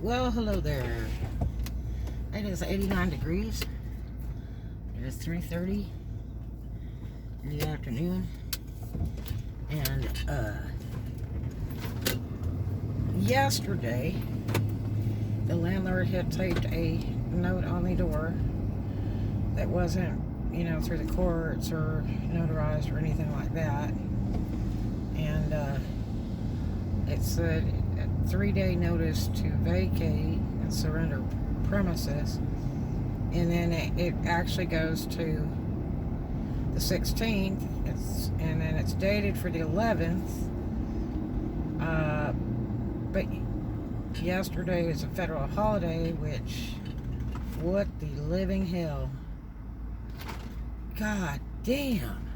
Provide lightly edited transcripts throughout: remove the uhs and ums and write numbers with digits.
Well, hello there. It is 89 degrees. It is 3:30 in the afternoon. And yesterday, the landlord had taped a note on the door that wasn't, through the courts or notarized or anything like that. And it said a 3-day notice to vacate and surrender premises. And then it actually goes to the 16th. And then it's dated for the 11th. But yesterday is a federal holiday, which, what the living hell. God damn.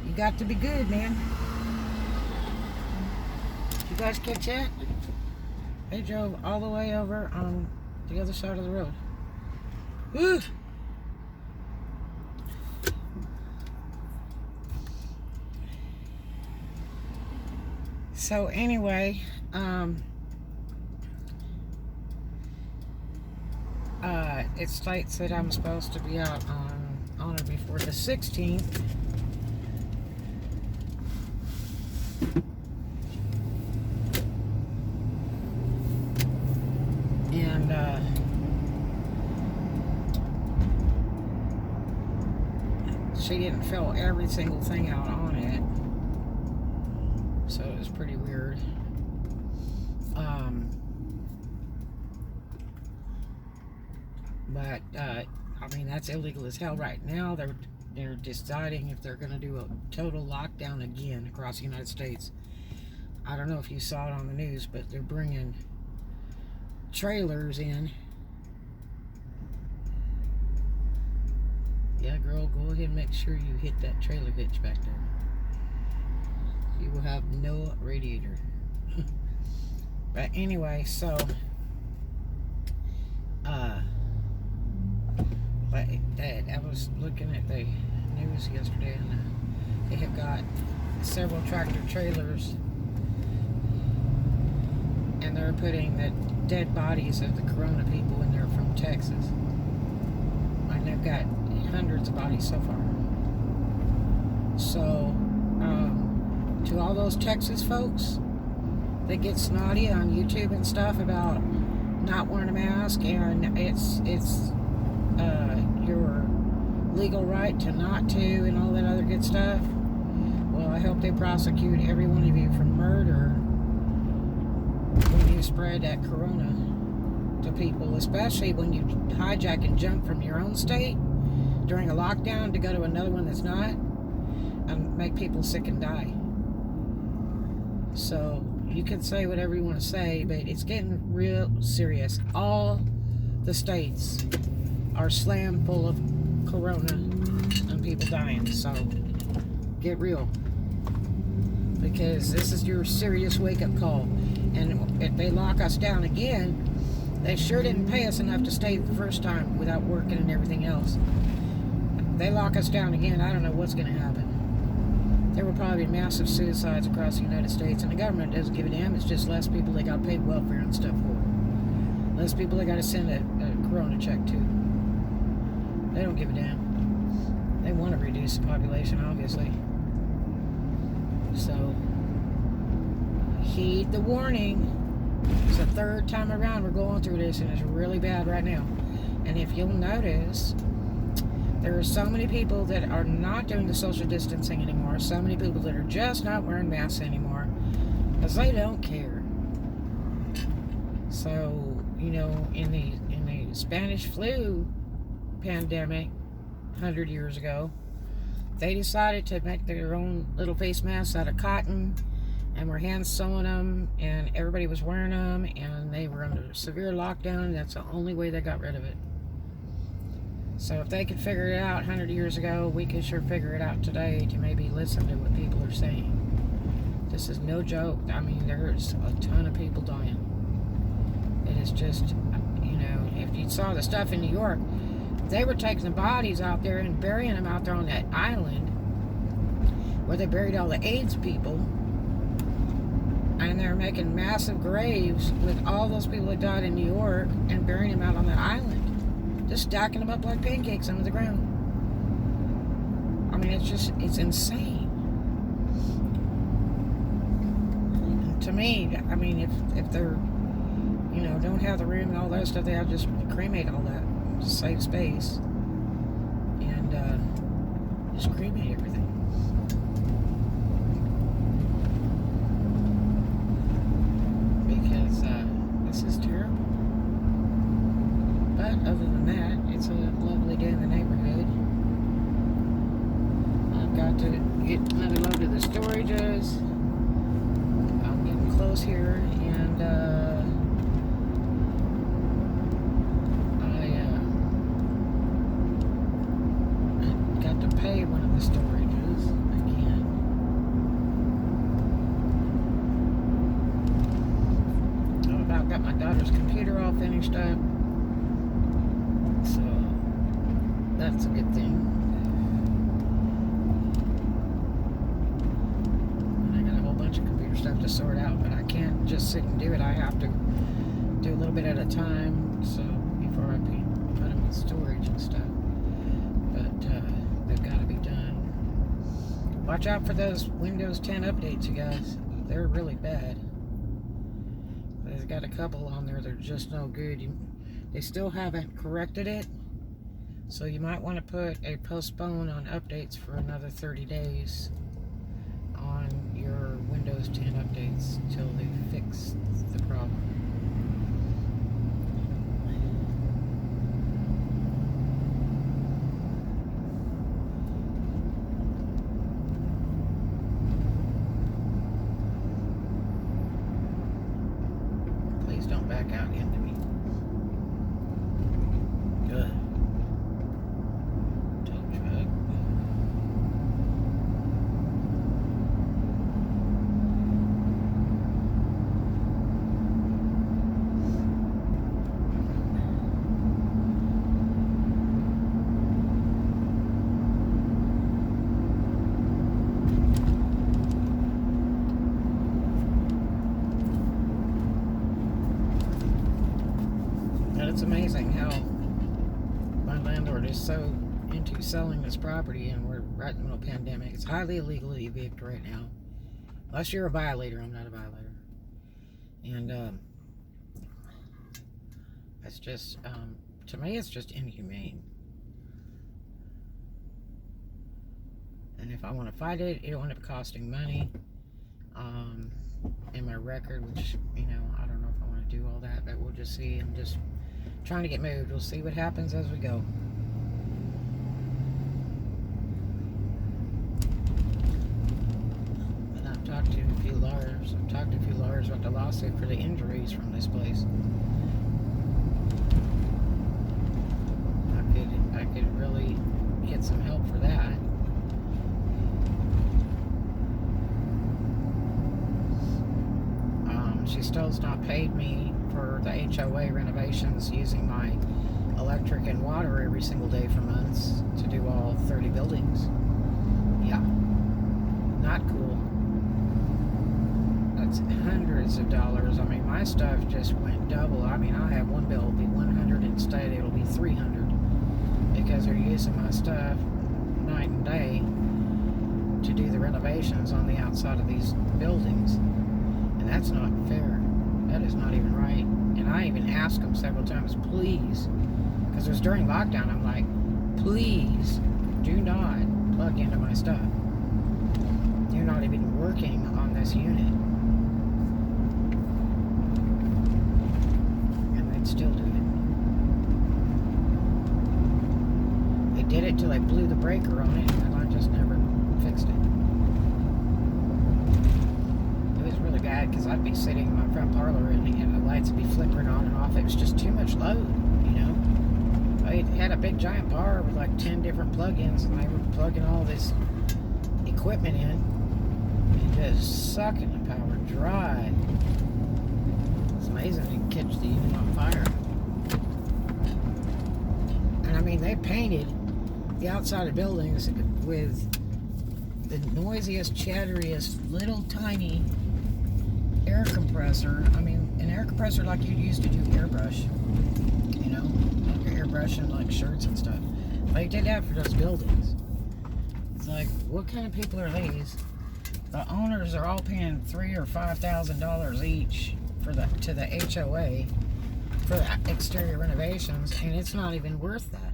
You got to be good, man. Did you guys catch that? They drove all the way over on the other side of the road. Woo! So anyway, it states that I'm supposed to be out on or before the 16th. And she didn't fill every single thing out on it, so it was pretty weird. But I mean, that's illegal as hell right now. They're deciding if they're going to do a total lockdown again across the United States. I don't know if you saw it on the news, but they're bringing trailers in. Yeah, girl, go ahead and make sure you hit that trailer hitch back there. You will have no radiator. But anyway, so I was looking at the news yesterday, and they have got several tractor trailers, and they're putting the dead bodies of the corona people in there from Texas. And they've got hundreds of bodies so far. So to all those Texas folks that get snotty on YouTube and stuff about not wearing a mask, and it's your legal right to not to, and all that other good stuff. Well, I hope they prosecute every one of you for murder when you spread that corona to people, especially when you hijack and jump from your own state during a lockdown to go to another one that's not, and make people sick and die. So you can say whatever you want to say, but it's getting real serious. All the states are slammed full of corona and people dying. So get real, because this is your serious wake-up call. And if they lock us down again, they sure didn't pay us enough to stay the first time without working and everything else. They lock us down again, I don't know what's going to happen. There will probably be massive suicides across the United States, and the government doesn't give a damn. It's just less people they got to pay welfare and stuff for. Less people they got to send a corona check to. They don't give a damn. They want to reduce the population, obviously. So, heed the warning. It's the third time around we're going through this, and it's really bad right now. And if you'll notice, there are so many people that are not doing the social distancing anymore. So many people that are just not wearing masks anymore, because they don't care. So, in the Spanish flu pandemic 100 years ago, they decided to make their own little face masks out of cotton, and were hand sewing them, and everybody was wearing them, and they were under severe lockdown, and that's the only way they got rid of it. So if they could figure it out 100 years ago, we can sure figure it out today to maybe listen to what people are saying. This is no joke. I mean, there's a ton of people dying. It is just, if you saw the stuff in New York, they were taking the bodies out there and burying them out there on that island where they buried all the AIDS people. And they're making massive graves with all those people that died in New York and burying them out on that island. Just stacking them up like pancakes under the ground. I mean, it's insane. And to me, I mean, if they're, don't have the room and all that stuff, they have just cremate all that. Just save space. And just cremate everything. Because this is terrible. But other than that, it's a lovely day in the neighborhood. I've got to get another load of the storages. I'm getting close here, and I got to pay one of the storages again. I've about got my daughter's computer all finished up, so that's a good thing. Stuff to sort out, but I can't just sit and do it. I have to do a little bit at a time, so before I put them in storage and stuff. But they've got to be done. Watch out for those Windows 10 updates, you guys. They're really bad. They've got a couple on there that are just no good. They still haven't corrected it, so you might want to put a postpone on updates for another 30 days on your Windows 10 updates till they fix the problem. Please don't back out into me. Good. It's amazing how my landlord is so into selling this property, and we're right in the middle of a pandemic. It's highly illegal to evict right now. Unless you're a violator. I'm not a violator. And it's just, to me, it's just inhumane. And if I want to fight it, it'll end up costing money. In my record, which, I don't know if I want to do all that, but we'll just see. I'm just trying to get moved. We'll see what happens as we go. And I've talked to a few lawyers. About the lawsuit for the injuries from this place. I could really get some help for that. She still's not paid me for the HOA renovations using my electric and water every single day for months to do all 30 buildings. Yeah. Not cool. That's hundreds of dollars. I mean, my stuff just went double. I mean, I have one bill will be 100, instead it'll be 300 because they're using my stuff night and day to do the renovations on the outside of these buildings. And that's not fair. That is not even right. And I even asked them several times, please, because it was during lockdown, I'm like, please do not plug into my stuff. You're not even working on this unit. And they'd still do it. They did it till they blew the breaker on it, and I just never fixed it. Bad, because I'd be sitting in my front parlor and the lights would be flickering on and off. It was just too much load, I had a big giant bar with like 10 different plug-ins, and they were plugging all this equipment in and just sucking the power dry. It's amazing they can catch the unit on fire. And I mean, they painted the outside of buildings with the noisiest, chatteriest, little tiny air compressor. I mean, an air compressor like you'd use to do airbrush. You know, like your airbrushing like shirts and stuff. They did that for those buildings. It's like, what kind of people are these? The owners are all paying $3,000 or $5,000 each for to the HOA for the exterior renovations, and it's not even worth that.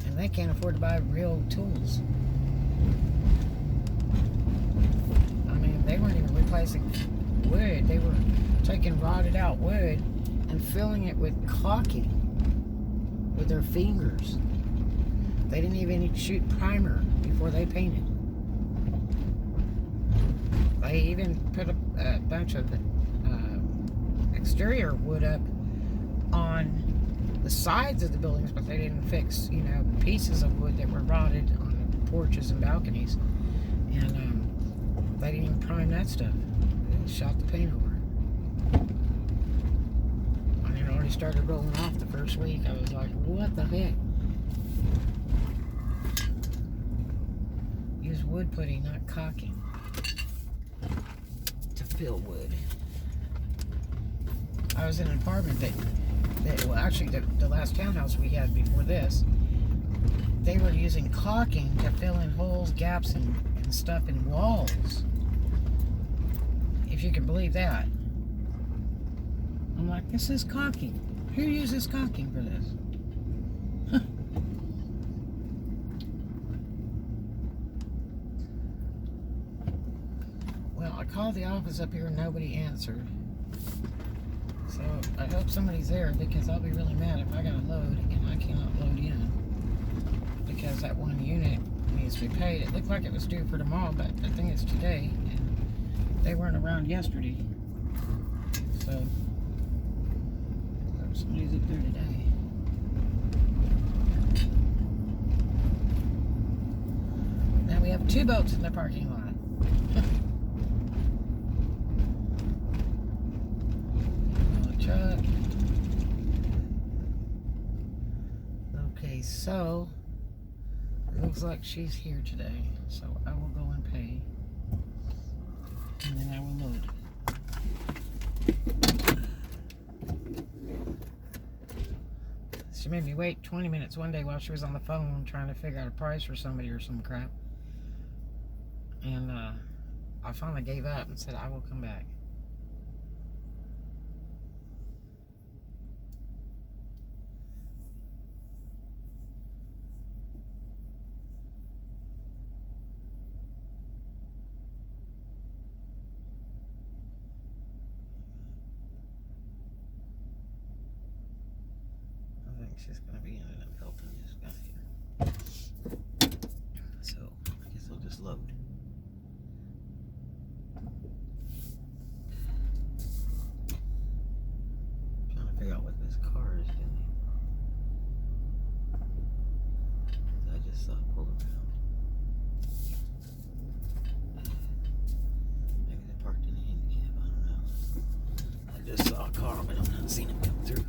And they can't afford to buy real tools. I mean, they weren't even replacing wood. They were taking rotted out wood and filling it with caulking with their fingers. They didn't even shoot primer before they painted. They even put a bunch of exterior wood up on the sides of the buildings, but they didn't fix, you know, pieces of wood that were rotted on the porches and balconies. And they didn't even prime that stuff. They shot the paint over it. And it already started rolling off the first week. I was like, what the heck? Use wood putty, not caulking, to fill wood. I was in an apartment that well, actually the last townhouse we had before this, they were using caulking to fill in holes, gaps, and stuff in walls. If you can believe that. I'm like, this is caulking. Who uses caulking for this? Well, I called the office up here and nobody answered. So I hope somebody's there, because I'll be really mad if I got a load and I cannot load in, because that one unit needs to be paid. It looked like it was due for tomorrow, but I think it's today, and they weren't around yesterday. So somebody's up there today. Now we have 2 boats in the parking lot. Truck. Okay, so it looks like she's here today, so I will go and pay, and then I will load. She made me wait 20 minutes one day while she was on the phone trying to figure out a price for somebody or some crap, and I finally gave up and said I will come back. She's going to be ended up helping this guy here. So, I guess I'll just load. Trying to figure out what this car is doing. I just saw it pull around. Maybe they parked in a handicap, I don't know. I just saw a car, but I've not seen him come through.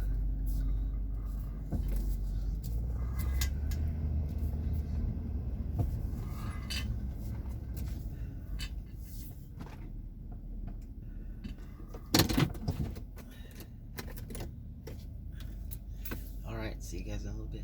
See you guys in a little bit.